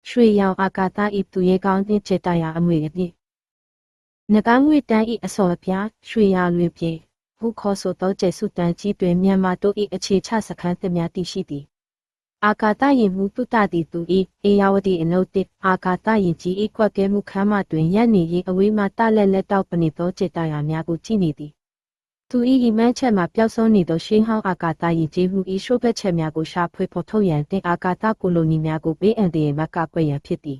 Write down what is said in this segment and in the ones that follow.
ရွှေရောင်အာကာသဤသူရဲကောင်းနှင့်ချေတရာအမွေအပြည့်ငကားငွေတန်းဤအစော်အပြားရွှေရာလွင်ပြေဟုခေါ်ဆိုသောကျဲစုတန်းကြီးတွင်မြန်မာတို့ဤအခြေချစခန်းသမျှတည်ရှိသည်အာကာသယင်မှုတုတတိသူဤအေယဝတိအနုတ္တိအာကာသယင်ကြီးဤကွက်ကဲမှုခမ်းမတွင်ရပ်နေရင်အဝေးမှတလက်လက်တောက်ပနေသောချေတရာများကိုကြည့်နေသည်သူဤမှန်းချက်မှာပျောက်ဆုံးနေသောရှင်းဟောင်းအာကာသယင်ကြီးမှုဤရှိုးဘက်ချက်များကိုရှာဖွေဖော်ထုတ်ရန်တင်အာကာသကိုလိုနီများကိုပေးအပ်တဲ့မကကွယ်ရန်ဖြစ်သည်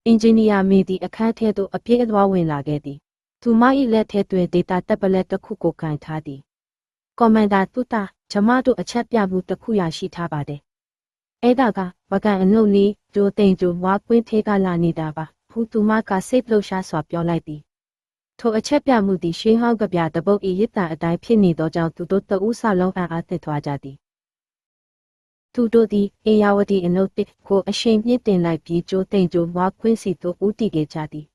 အင်ဂျင်နီယာမေသည်အခန်းထဲသို့အပြည့်အသွားဝင်လာခဲ့သည်သူမ၏လက်ထဲတွင်ဒေတာတပ်ပလက်တစ်ခုကိုကင်ထားသည်ကွန်မန်ဒါတူတာကျမတို့အချက်ပြမှုတစ်ခုရရှိထားပါတယ်အဲ့ဒါကဝကန်အနုတ်လေးဂျိုတိန်ဂျိုဝါကွင်းထဲကလာနေတာပါဖူသူမကစိတ်လှုပ်ရှားစွာပြောလိုက်သည်ထိုအချက်ပြမှုသည်ရှင်းဟောင်းကပြတပုတ်ဤရစ်တန်အတိုင်းဖြစ်နေသောကြောင့်သူတို့တဦးစလုံးအားသစ်သွားကြသည်သူတို့သည်အေယာဝတီအနုတ်တစ်ကိုအရှိန်မြင့်တင်လိုက်ပြီးဂျိုတိန်ဂျိုဝါကွင်းစီသို့ဦးတည်ခဲ့ကြသည်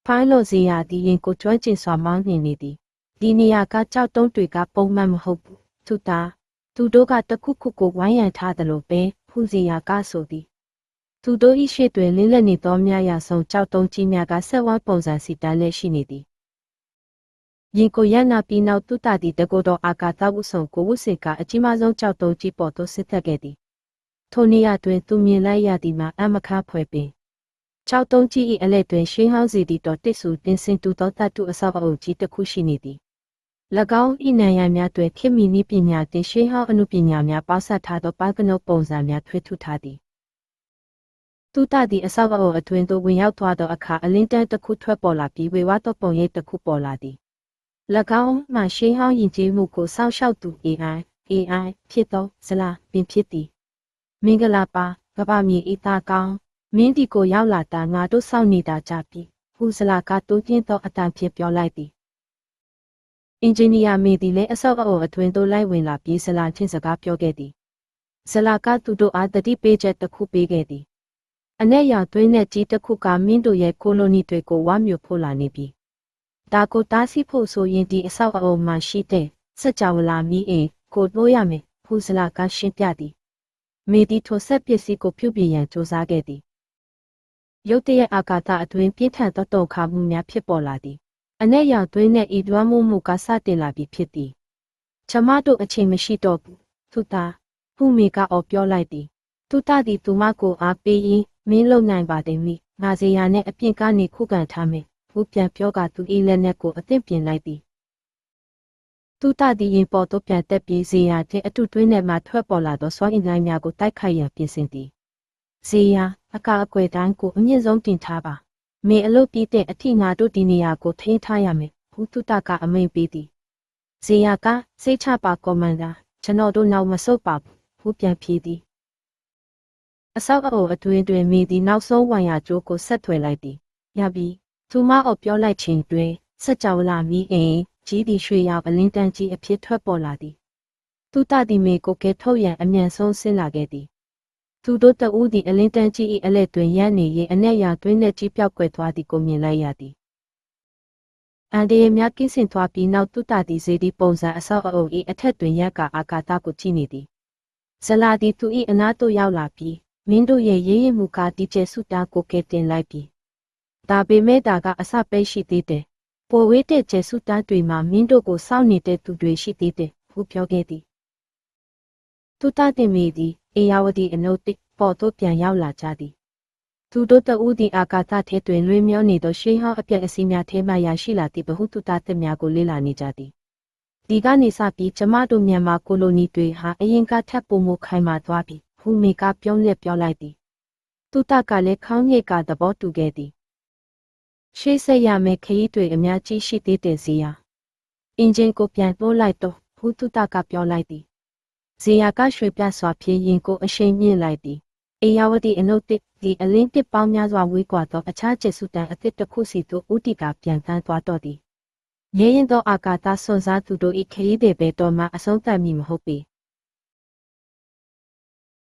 ဖိုင်းလိုစီယာသည်ရင်ကိုကျွမ်းကျင်စွာမောင်းနှင်နေသည်ဒီနေရာကကြောက်တုံးတွေကပုံမှန်မဟုတ်ဘူးသူတို့ကတခုခုကိုဝိုင်းရန်ထားသလိုပဲဖူစီယာကဆိုသည်သူတို့၏ရှေ့တွင်လင်းလက်နေသောမြရဆုံးကြောက်တုံးကြီးများကဆက်ဝါးပုံစံစီတန်းလက်ရှိနေသည်ရင်ကိုရနာပြီးနောက်သူတသည်တကောတော်အာကာသဝုဆုံကိုဝုစေကအကြီးမားဆုံးကြောက်တုံးကြီးပေါ်သို့ဆစ်သက်ခဲ့သည်ထိုနေရာတွင်သူမြင်လိုက်ရသည်မှာအမခဖွယ်ပင်ကြောက်တုံးကြီး၏အလဲတွင်ရှင်းဟောင်းစီသည်တော်တစ်စုတင်စင်တူသောတတ်တုအဆောက်အအုံကြီးတစ်ခုရှိနေသည်၎င်း၏နံရံများတွင်ခေတ်မီနည်းပညာတင်ရှင်းဟောင်းအနုပညာများပေါဆက်ထားသောပါကနုတ်ပုံစံများထွေးထူးထားသည်သူတသည်အဆောက်အအုံအတွင်းသို့ဝင်ရောက်သွားသောအခါအလင်းတန်းတစ်ခုထွက်ပေါ်လာပြီးဝေဝါသောပုံရိပ်တစ်ခုပေါ်လာသည်၎င်းမှရှင်းဟောင်းယဉ်ကျေးမှုကိုစောင့်ရှောက်သူ AI ဖြစ်သောဇလာပင်ဖြစ်သည်မင်္ဂလာပါကပ္ပမြေဤသားကောင်းမင်းဒီကိုရောက်လာတာငါတို့စောင့်နေတာကြပြီဟူဇလာကတိုးပြင်းသောအတန်ဖြင့်ပြောလိုက်သည်အင်ဂျင်နီယာမေသည်လည်းအဆောက်အအုံအတွင်းသို့လိုက်ဝင်လာပြီးဇလာချင်းစကားပြောခဲ့သည်ဇလာကသူတို့အားတတိပေးချက်တစ်ခုပေးခဲ့သည်အ내ရောင်သွင်းတဲ့ကြီးတစ်ခုကမင်းတို့ရဲ့ကိုလိုနီတွေကိုဝါမျိုးဖို့လာနေပြီဒါကိုတားဆီးဖို့ဆိုရင်ဒီအဆောက်အအုံမှာရှိတဲ့စက်ကြောလာမီးအိမ်ကိုတိုးရမယ်ဖူဇလာကရှင်းပြသည်မေဒီထိုဆက်ပစ္စည်းကိုပြုပြင်ရန်စူးစမ်းခဲ့သည်ရုတ်တရက်အာကာသအတွင်းပြင်းထန်သောတုန်ခါမှုများဖြစ်ပေါ်လာသည်အ내ရောင်သွင်းတဲ့ဤတွမ်းမှုကစတင်လာပြီးဖြစ်သည်ကျမတို့အချိန်မရှိတော့ဘူးသူသားဖူမေကအော်ပြောလိုက်သည်သူတသည်သူမကိုအားပေးရင်မင်းလုံနိုင်ပါတယ်မိငါစေရနဲ့အပြင်ကနေခုခံထားမယ်ဖူပြန်ပြောကသူ၏လက်နက်ကိုအသင့်ပြင်လိုက်သည်သူတသည်ရင်ပေါ်သို့ပြန်တက်ပြေးစေရတဲ့အတုတွင်းထဲမှထွက်ပေါ်လာသောစွမ်းအင်လိုင်းများကိုတိုက်ခိုက်ရန်ပြင်ဆင်သည်စေရအကာအကွယ်တိုင်းကိုအမြင့်ဆုံးတင်ထားပါမေအလုပ်ပြီးတဲ့အထိငါတို့ဒီနေရာကိုထိန်းထားရမယ်ဘုသူတကအမိန့်ပေးသည်ဇေယကစိတ်ချပါကွန်မန်ဒါကျွန်တော်တို့နောက်မဆုတ်ပါဘူးဘုပြန်ဖြေသည်အဆောက်အအုံအတွင်းတွင်မေသည်နောက်ဆုံးဝိုင်ယာကျိုးကိုဆက်ထွယ်လိုက်သည်ရပြီသူမအော်ပြောလိုက်ခြင်းတွင်စက်ကြောလာမီးအိမ်ကြီးသည်ရွှေရောင်အလင်းတန်းကြီးအဖြစ်ထွက်ပေါ်လာသည်သူတသည်မေကိုကဲထုတ်ရန်အမြန်ဆုံးဆင်းလာခဲ့သည်သူတို့တဦးသည်အလင်းတန်းကြီး၏အလဲတွင်ရပ်နေရင်အ내ရာတွင်းနဲ့ကြီးပြောက်ကွယ်သွားသည်ကိုမြင်လိုက်ရသည်အန်ဒီရဲ့များကင်းစင်သွားပြီးနောက်သူတသည်ဇေဒီပုံစံအဆောက်အအုံ၏အထက်တွင်ရပ်ကအာကာသကိုကြည့်နေသည်ဇလာသည်သူ၏အနားသို့ရောက်လာပြီးမင်းတို့ရဲ့ရေးရမှုကဒီကျဲစုတာကိုကဲတင်လိုက်ပြီဒါပေမဲ့ဒါကအစပဲရှိသေးတယ်ပိုဝေးတဲ့ကျဲစုတာတွေမှာမင်းတို့ကိုစောင့်နေတဲ့သူတွေရှိသေးတယ်ဟုပြောခဲ့သည်သူတတင်မီသည်အေယာဝတီအနုတ်တစ်ပေါ်သို့ပြန်ရောက်လာကြသည်သူတို့တဦးသည်အာကာသထဲတွင်လွှဲမျောနေသောရှင်းဟောင်းအပြက်အစည်းများထဲမှရရှိလာသည့်ဗဟုသုတသစ်များကိုလေ့လာနေကြသည်ဒီကနေစပြီးကျမတို့မြန်မာကိုလိုနီတွေဟာအရင်ကထပ်ပုံမခိုင်မာသွားပြီဖူမေကပြုံးလက်ပြောလိုက်သည်သူတကလည်းခေါင်းငိတ်ကသဘောတူခဲ့သည်ရှေ့ဆက်ရမယ့်ခရီးတွေအများကြီးရှိသေးတယ်ဇေယအင်ဂျင်ကိုပြန်ပို့လိုက်တော့ဖူသူတကပြောလိုက်သည်ဇေယကရွှေပြစွာဖြည့်ရင်ကိုအရှိန်မြင့်လိုက်သည်အေယာဝတီအနုတ်တစ်ဒီအလင်းတစ်ပေါင်းများစွာဝေးကွာသောအခြားကျစုတန်အသစ်တစ်ခုစီသို့ဦးတီကပြန်တန်းသွားတော့သည်ရဲရင်သောအာကာသဆွန်စားသူတို့၏ခရီးတွေပဲတော်မှအဆုံးသတ်မည်မဟုတ်ပေ